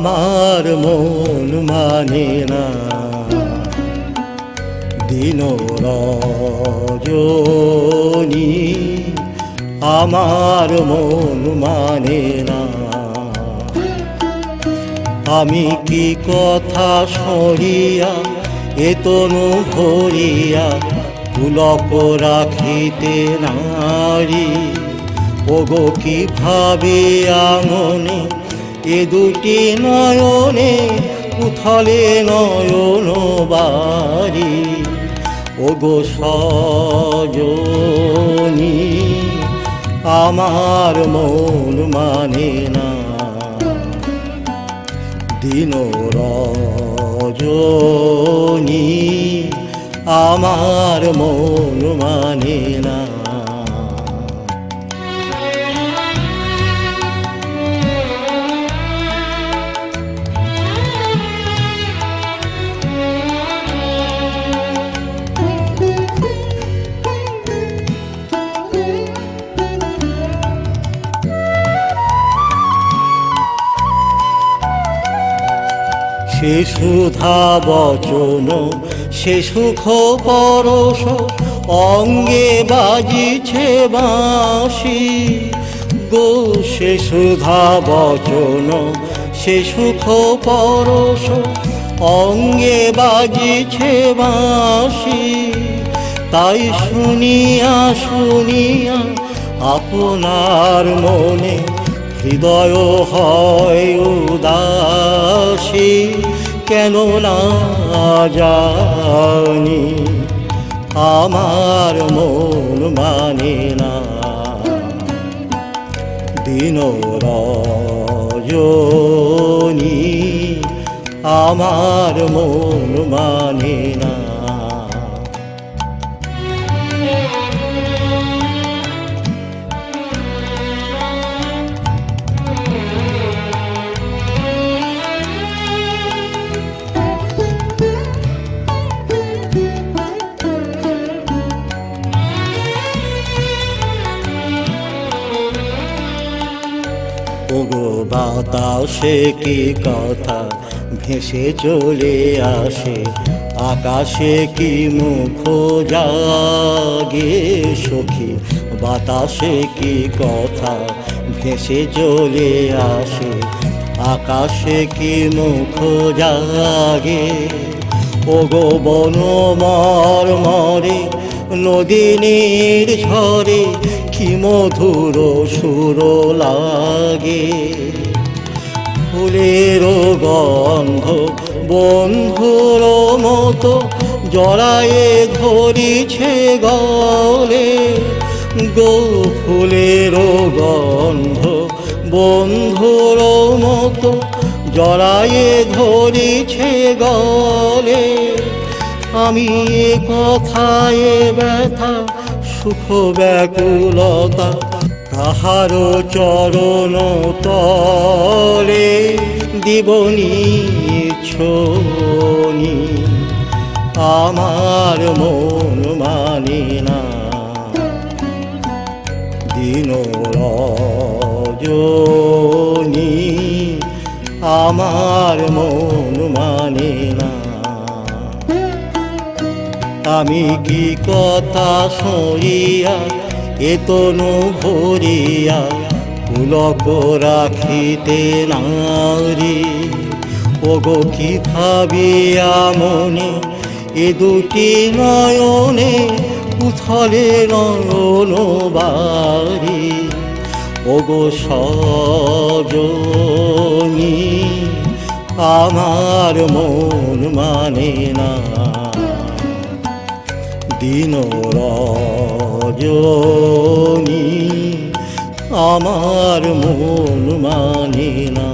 আমার মন মানে না দিন রজনী, আমার মন মানে না। আমি কি কথা সরিয়া এ তনু ভরিয়া পুলক রাখিতে নারী, ওগো কি ভাবিয়া মনে এ দুটি নয়নে উথলে নয়ন বাড়ি। ওগো সজনী, আমার মন মানে না দিন রজনী, আমার মন মানে না। সে সুধা বচন সে সুখ পরশ, অঙ্গে বাজিছে বাঁশি গো। সে সুধা বচন সে সুখ পরশ, অঙ্গে বাজিছে বাঁশি। তাই শুনিয়া শুনিয়া আপনার মনে হৃদয় হয় উদাসী। কেন না জানি আমার মন মানে না দিন রজনী, আমার মন মানে না। ওগো বাতাসে কি কথা ভেসে চলে আসে, আকাশে কি মুখ জাগে সখী। বাতাসে কি কথা ভেসে চলে আসে, আকাশে কি মুখ জাগে। ওগো বন মর্মরে নদীনীর ঝরে কি মধুর সুর লাগে। ফুলের গন্ধ বন্ধুর মতো জড়ায়ে ধরিছে গলে গো। ফুলের গন্ধ বন্ধুর মতো জড়ায়ে ধরিছে গলে। আমি এ কথায় ব্যথা সুখ ব্যাকুলতা কাহারো চরণ তলে দিবনি ছোনি, আমার মন মানে না দিন রজনী, আমার মন মানে না। আমি কি কথা সরিয়া এ তনু ভরিয়া পুলক রাখিতে নারী, ওগো কি ভাবিয়া মনে এ দুটি নয়নে উথলে নয়ন বাড়ি। ওগো সজনী, আমার মন মানে না দিন রজনী, আমার মন মানে না।